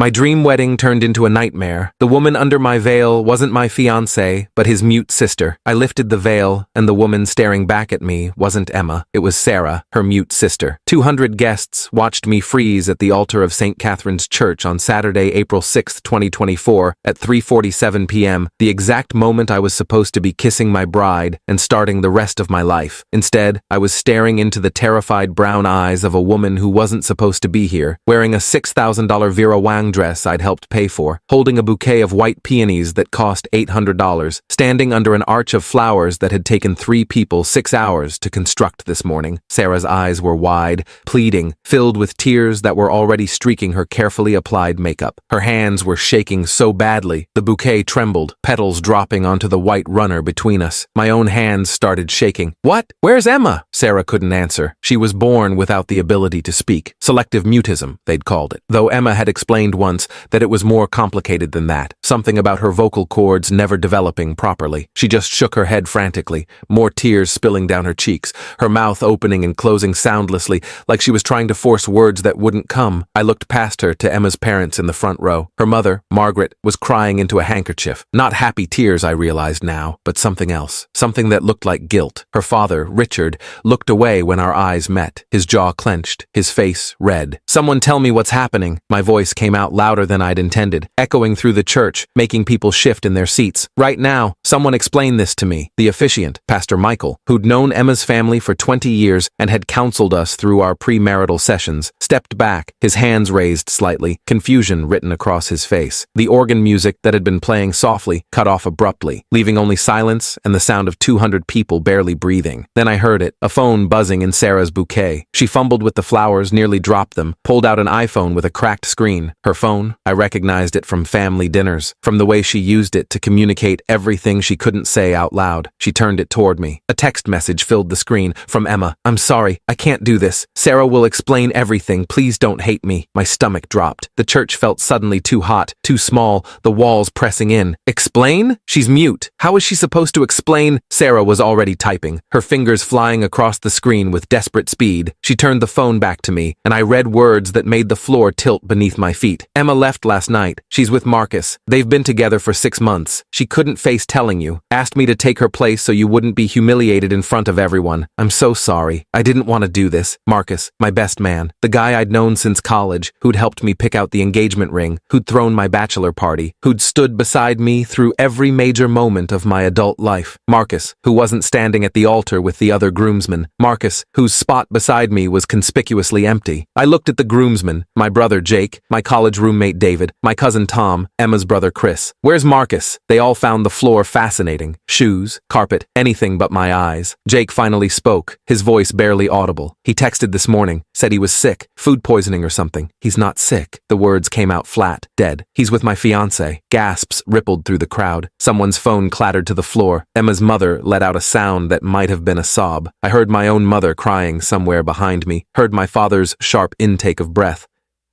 My dream wedding turned into a nightmare. The woman under my veil wasn't my fiancée, but his mute sister. I lifted the veil, and the woman staring back at me wasn't Emma. It was Sarah, her mute sister. 200 guests watched me freeze at the altar of St. Catherine's Church on Saturday, April 6, 2024, at 3:47 p.m., the exact moment I was supposed to be kissing my bride and starting the rest of my life. Instead, I was staring into the terrified brown eyes of a woman who wasn't supposed to be here, wearing a $6,000 Vera Wang dress I'd helped pay for, holding a bouquet of white peonies that cost $800, standing under an arch of flowers that had taken 3 people 6 hours to construct this morning. Sarah's eyes were wide, pleading, filled with tears that were already streaking her carefully applied makeup. Her hands were shaking so badly, the bouquet trembled, petals dropping onto the white runner between us. My own hands started shaking. "What? Where's Emma?" Sarah couldn't answer. She was born without the ability to speak. Selective mutism, they'd called it. Though Emma had explained once that it was more complicated than that. Something about her vocal cords never developing properly. She just shook her head frantically, more tears spilling down her cheeks, her mouth opening and closing soundlessly, like she was trying to force words that wouldn't come. I looked past her to Emma's parents in the front row. Her mother, Margaret, was crying into a handkerchief. Not happy tears, I realized now, but something else. Something that looked like guilt. Her father, Richard, looked away when our eyes met, his jaw clenched, his face red. "Someone tell me what's happening." My voice came out louder than I'd intended, echoing through the church, making people shift in their seats. "Right now, someone explain this to me." The officiant, Pastor Michael, who'd known Emma's family for 20 years and had counseled us through our premarital sessions, stepped back, his hands raised slightly, confusion written across his face. The organ music that had been playing softly cut off abruptly, leaving only silence and the sound of 200 people barely breathing. Then I heard it, a phone buzzing in Sarah's bouquet. She fumbled with the flowers, nearly dropped them, pulled out an iPhone with a cracked screen. Her phone, I recognized it from family dinners, from the way she used it to communicate everything she couldn't say out loud. She turned it toward me. A text message filled the screen, from Emma. "I'm sorry, I can't do this. Sarah will explain everything. Please don't hate me." My stomach dropped. The church felt suddenly too hot, too small, the walls pressing in. "Explain? She's mute. How is she supposed to explain?" Sarah was already typing, her fingers flying across the screen with desperate speed. She turned the phone back to me, and I read words that made the floor tilt beneath my feet. "Emma left last night. She's with Marcus. They've been together for 6 months. She couldn't face telling you. Asked me to take her place so you wouldn't be humiliated in front of everyone. I'm so sorry. I didn't want to do this." Marcus, my best man, the guy I'd known since college, who'd helped me pick out the engagement ring, who'd thrown my bachelor party, who'd stood beside me through every major moment of my adult life. Marcus, who wasn't standing at the altar with the other groomsmen. Marcus, whose spot beside me was conspicuously empty. I looked at the groomsmen, my brother Jake, my college roommate David, my cousin Tom, Emma's brother Chris. "Where's Marcus?" They all found the floor fascinating. Shoes, carpet, anything but my eyes. Jake finally spoke, his voice barely audible. He texted this morning, said he was sick, food poisoning or something. "He's not sick." The words came out flat, dead. "He's with my fiancée." Gasps rippled through the crowd. Someone's phone clattered to the floor. Emma's mother let out a sound that might have been a sob. I heard my own mother crying somewhere behind me, heard my father's sharp intake of breath.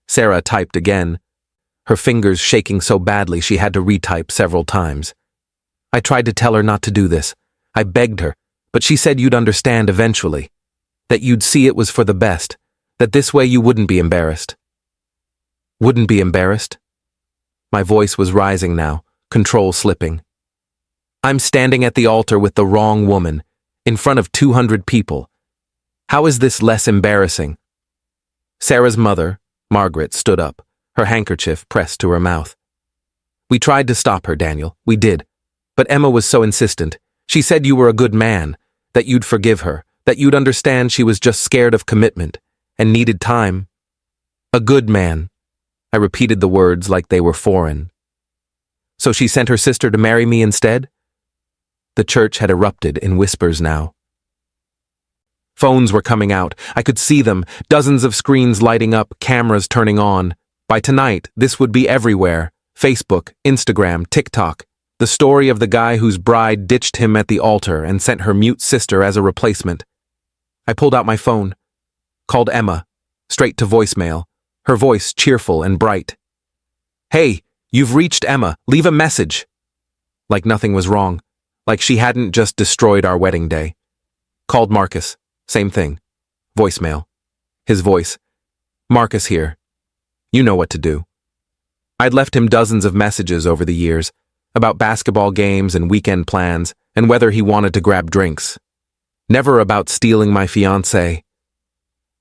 Sarah typed again, her fingers shaking so badly she had to retype several times. I tried to tell her not to do this. I begged her, but she said you'd understand eventually. That you'd see it was for the best. That this way you wouldn't be embarrassed. Wouldn't be embarrassed? My voice was rising now, control slipping. I'm standing at the altar with the wrong woman, in front of 200 people. How is this less embarrassing? Sarah's mother, Margaret, stood up, her handkerchief pressed to her mouth. We tried to stop her, Daniel. We did. But Emma was so insistent. She said you were a good man, that you'd forgive her, that you'd understand she was just scared of commitment and needed time. A good man. I repeated the words like they were foreign. So she sent her sister to marry me instead? The church had erupted in whispers now. Phones were coming out. I could see them, dozens of screens lighting up, cameras turning on. By tonight, this would be everywhere. Facebook, Instagram, TikTok. The story of the guy whose bride ditched him at the altar and sent her mute sister as a replacement. I pulled out my phone, called Emma, straight to voicemail, her voice cheerful and bright. Hey, you've reached Emma. Leave a message. Like nothing was wrong, like she hadn't just destroyed our wedding day. Called Marcus. Same thing. Voicemail. His voice. Marcus here. You know what to do. I'd left him dozens of messages over the years about basketball games and weekend plans and whether he wanted to grab drinks. Never about stealing my fiancée.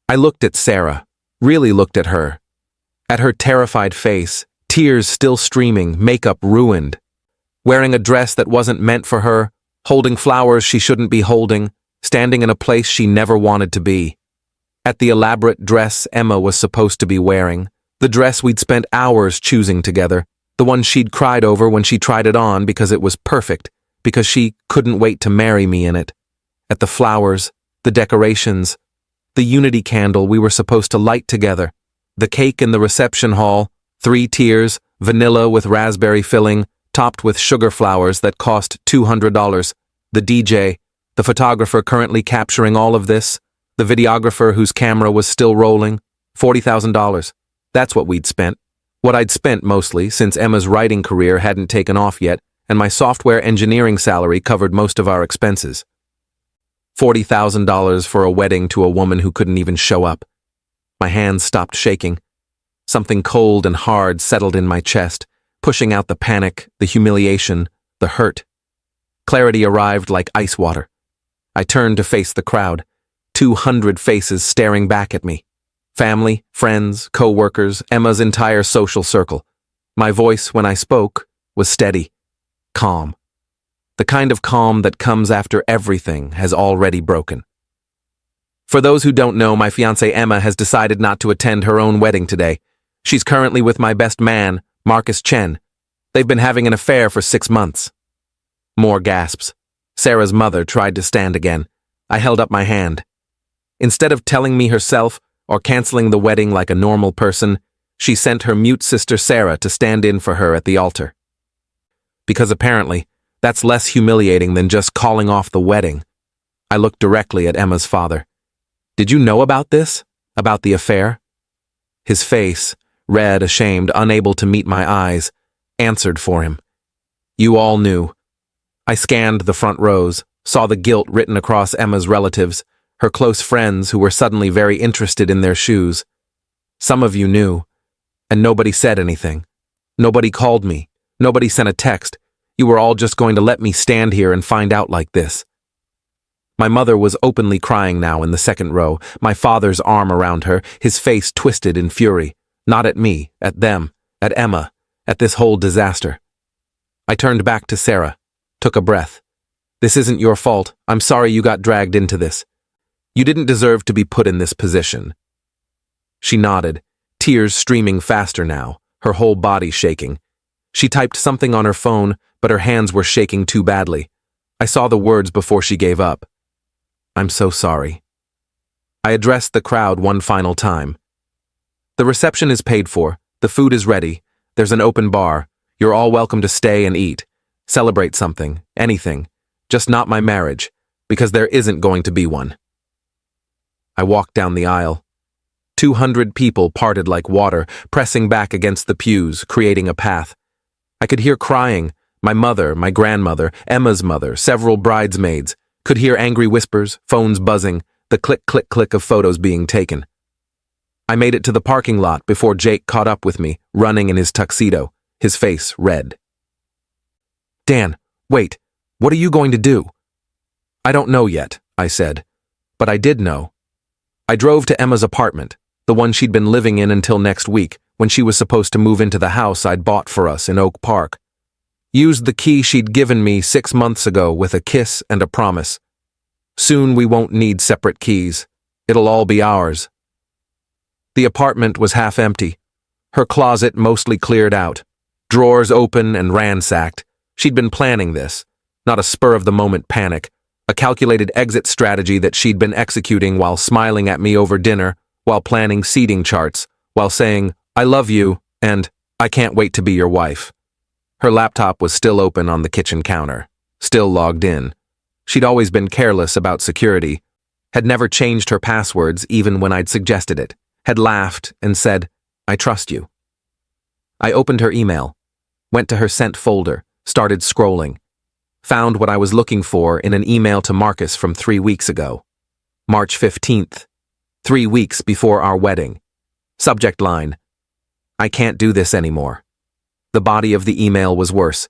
I looked at Sarah, really looked at her terrified face, tears still streaming, makeup ruined, wearing a dress that wasn't meant for her, holding flowers she shouldn't be holding, standing in a place she never wanted to be. At the elaborate dress Emma was supposed to be wearing, the dress we'd spent hours choosing together, the one she'd cried over when she tried it on because it was perfect, because she couldn't wait to marry me in it. At the flowers, the decorations, the unity candle we were supposed to light together, the cake in the reception hall, 3 tiers, vanilla with raspberry filling, topped with sugar flowers that cost $200, the DJ, the photographer currently capturing all of this, the videographer whose camera was still rolling, $40,000. That's what we'd spent. What I'd spent mostly, since Emma's writing career hadn't taken off yet, and my software engineering salary covered most of our expenses. $40,000 for a wedding to a woman who couldn't even show up. My hands stopped shaking. Something cold and hard settled in my chest, pushing out the panic, the humiliation, the hurt. Clarity arrived like ice water. I turned to face the crowd, 200 faces staring back at me. Family, friends, co-workers, Emma's entire social circle. My voice, when I spoke, was steady, calm. The kind of calm that comes after everything has already broken. For those who don't know, my fiancée Emma has decided not to attend her own wedding today. She's currently with my best man, Marcus Chen. They've been having an affair for 6 months. More gasps. Sarah's mother tried to stand again. I held up my hand. Instead of telling me herself or canceling the wedding like a normal person, she sent her mute sister Sarah to stand in for her at the altar. Because apparently, that's less humiliating than just calling off the wedding. I looked directly at Emma's father. Did you know about this? About the affair? His face, red, ashamed, unable to meet my eyes, answered for him. You all knew. I scanned the front rows, saw the guilt written across Emma's relatives, her close friends who were suddenly very interested in their shoes. Some of you knew, and nobody said anything. Nobody called me. Nobody sent a text. You were all just going to let me stand here and find out like this. My mother was openly crying now in the second row, my father's arm around her, his face twisted in fury. Not at me, at them, at Emma, at this whole disaster. I turned back to Sarah, took a breath. This isn't your fault. I'm sorry you got dragged into this. You didn't deserve to be put in this position. She nodded, tears streaming faster now, her whole body shaking. She typed something on her phone, but her hands were shaking too badly. I saw the words before she gave up. I'm so sorry. I addressed the crowd one final time. The reception is paid for, the food is ready, there's an open bar, you're all welcome to stay and eat. Celebrate something, anything, just not my marriage, because there isn't going to be one. I walked down the aisle. 200 people parted like water, pressing back against the pews, creating a path. I could hear crying, my mother, my grandmother, Emma's mother, several bridesmaids, could hear angry whispers, phones buzzing, the click-click-click of photos being taken. I made it to the parking lot before Jake caught up with me, running in his tuxedo, his face red. Dan, wait, what are you going to do? I don't know yet, I said, but I did know. I drove to Emma's apartment, the one she'd been living in until next week, when she was supposed to move into the house I'd bought for us in Oak Park. Used the key she'd given me 6 months ago with a kiss and a promise. Soon we won't need separate keys. It'll all be ours. The apartment was half empty. Her closet mostly cleared out. Drawers open and ransacked. She'd been planning this. Not a spur-of-the-moment panic. A calculated exit strategy that she'd been executing while smiling at me over dinner, while planning seating charts, while saying, I love you, and I can't wait to be your wife. Her laptop was still open on the kitchen counter, still logged in. She'd always been careless about security, had never changed her passwords even when I'd suggested it, had laughed and said, I trust you. I opened her email, went to her sent folder, started scrolling, found what I was looking for in an email to Marcus from 3 weeks ago. March 15th, 3 weeks before our wedding. Subject line, I can't do this anymore. The body of the email was worse.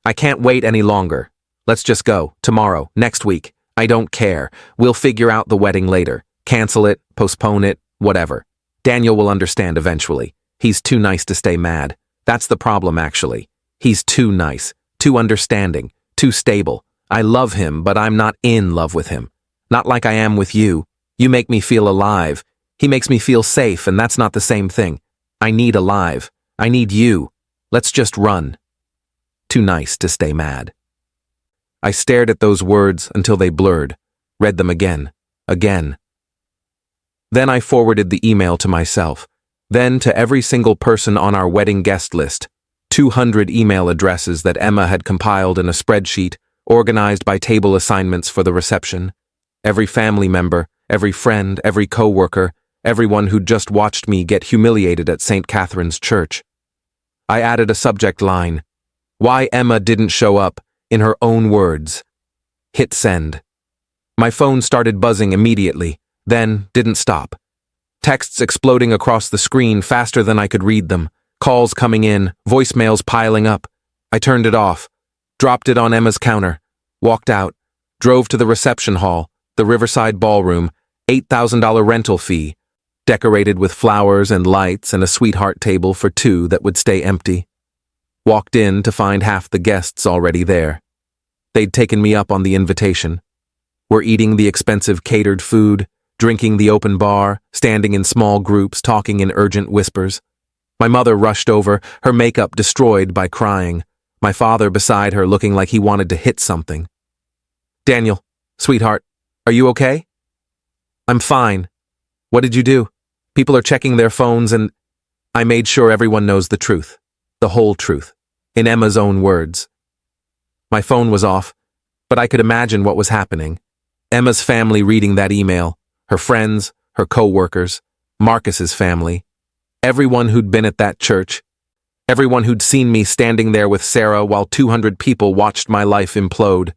I can't wait any longer. Let's just go. Tomorrow. Next week. I don't care. We'll figure out the wedding later. Cancel it, postpone it, whatever. Daniel will understand eventually. He's too nice to stay mad. That's the problem, actually. He's too nice, too understanding, too stable. I love him, but I'm not in love with him. Not like I am with you. You make me feel alive. He makes me feel safe, and that's not the same thing. I need alive. I need you. Let's just run. Too nice to stay mad. I stared at those words until they blurred, read them again. Then I forwarded the email to myself, then to every single person on our wedding guest list, 200 email addresses that Emma had compiled in a spreadsheet, organized by table assignments for the reception. Every family member, every friend, every coworker, everyone who'd just watched me get humiliated at St. Catherine's Church. I added a subject line, "Why Emma didn't show up," in her own words. Hit send. My phone started buzzing immediately, then didn't stop. Texts exploding across the screen faster than I could read them, calls coming in, voicemails piling up. I turned it off, dropped it on Emma's counter, walked out, drove to the reception hall, the Riverside Ballroom, $8,000 rental fee, decorated with flowers and lights and a sweetheart table for two that would stay empty. Walked in to find half the guests already there. They'd taken me up on the invitation. Were eating the expensive catered food, drinking the open bar, standing in small groups, talking in urgent whispers. My mother rushed over, her makeup destroyed by crying. My father beside her looking like he wanted to hit something. "Daniel, sweetheart, are you okay?" "I'm fine. What did you do? People are checking their phones and—" I made sure everyone knows the truth. The whole truth. In Emma's own words. My phone was off, but I could imagine what was happening. Emma's family reading that email, her friends, her co-workers, Marcus's family, everyone who'd been at that church, everyone who'd seen me standing there with Sarah while 200 people watched my life implode.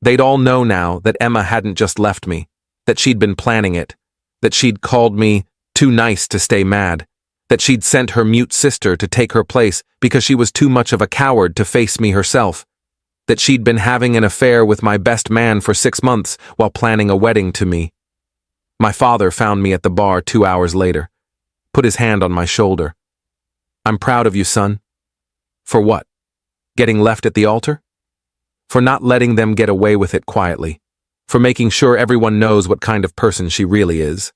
They'd all know now that Emma hadn't just left me, that she'd been planning it, that she'd called me too nice to stay mad, that she'd sent her mute sister to take her place because she was too much of a coward to face me herself, that she'd been having an affair with my best man for 6 months while planning a wedding to me. My father found me at the bar 2 hours later, put his hand on my shoulder. "I'm proud of you, son." For what? Getting left at the altar? For not letting them get away with it quietly, for making sure everyone knows what kind of person she really is.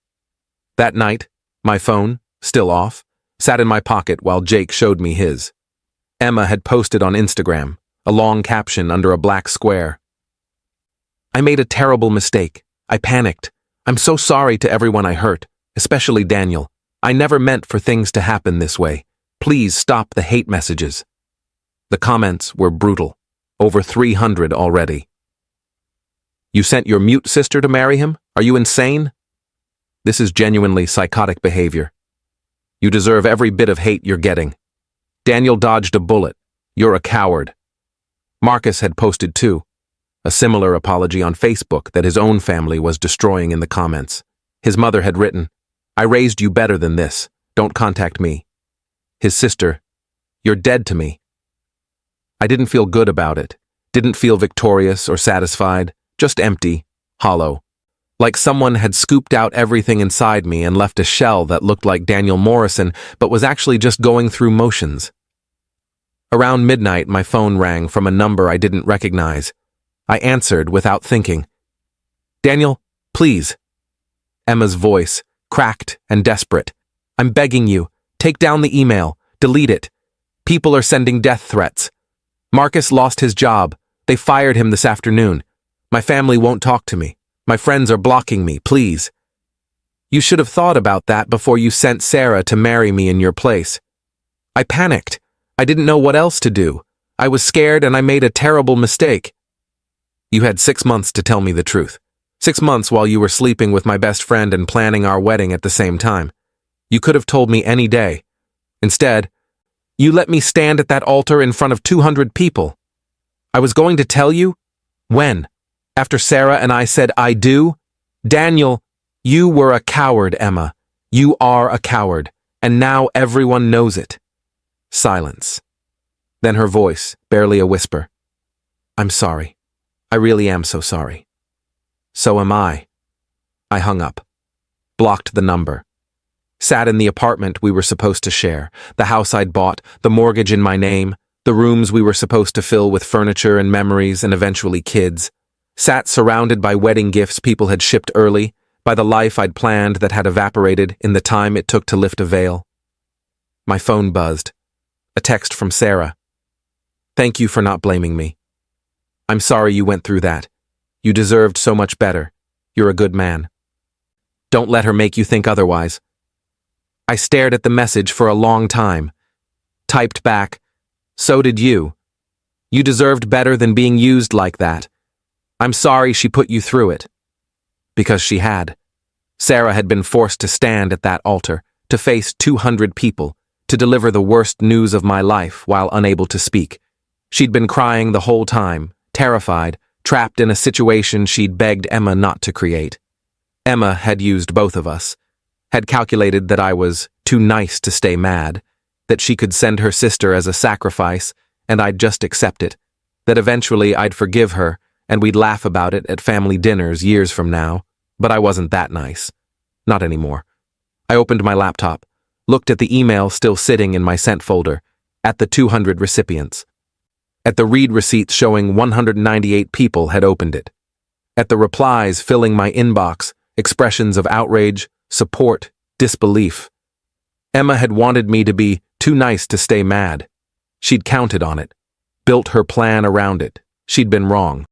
That night, my phone, still off, sat in my pocket while Jake showed me his. Emma had posted on Instagram, a long caption under a black square. "I made a terrible mistake. I panicked. I'm so sorry to everyone I hurt, especially Daniel. I never meant for things to happen this way. Please stop the hate messages." The comments were brutal. Over 300 already. "You sent your mute sister to marry him? Are you insane?" This is genuinely psychotic behavior. You deserve every bit of hate you're getting. Daniel dodged a bullet. You're a coward. Marcus had posted too, a similar apology on Facebook that his own family was destroying in the comments. His mother had written, "I raised you better than this. Don't contact me." His sister, "You're dead to me." I didn't feel good about it. Didn't feel victorious or satisfied, just empty, hollow. Like someone had scooped out everything inside me and left a shell that looked like Daniel Morrison, but was actually just going through motions. Around midnight, my phone rang from a number I didn't recognize. I answered without thinking. "Daniel, please." Emma's voice, cracked and desperate. "I'm begging you, take down the email, delete it. People are sending death threats. Marcus lost his job. They fired him this afternoon. My family won't talk to me. My friends are blocking me, please. You should have thought about that before you sent Sarah to marry me in your place." I panicked. I didn't know what else to do. I was scared and I made a terrible mistake. "You had 6 months to tell me the truth. 6 months while you were sleeping with my best friend and planning our wedding at the same time. You could have told me any day. Instead, you let me stand at that altar in front of 200 people. I was going to tell you? When? After Sarah and I said I do? Daniel, you were a coward, Emma. You are a coward, and now everyone knows it." Silence. Then her voice, barely a whisper. I'm sorry. I really am so sorry. So am I. I hung up. Blocked the number. Sat in the apartment we were supposed to share, the house I'd bought, the mortgage in my name, the rooms we were supposed to fill with furniture and memories and eventually kids. Sat surrounded by wedding gifts people had shipped early, by the life I'd planned that had evaporated in the time it took to lift a veil. My phone buzzed. A text from Sarah. Thank you for not blaming me. I'm sorry you went through that. You deserved so much better. You're a good man. Don't let her make you think otherwise. I stared at the message for a long time. Typed back, so did you. You deserved better than being used like that. I'm sorry she put you through it. Because she had. Sarah had been forced to stand at that altar, to face 200 people, to deliver the worst news of my life while unable to speak. She'd been crying the whole time, terrified, trapped in a situation she'd begged Emma not to create. Emma had used both of us, had calculated that I was too nice to stay mad, that she could send her sister as a sacrifice, and I'd just accept it, that eventually I'd forgive her, and we'd laugh about it at family dinners years from now, but I wasn't that nice. Not anymore. I opened my laptop, looked at the email still sitting in my sent folder, at the 200 recipients. At the read receipts showing 198 people had opened it. At the replies filling my inbox, expressions of outrage, support, disbelief. Emma had wanted me to be too nice to stay mad. She'd counted on it, built her plan around it. She'd been wrong.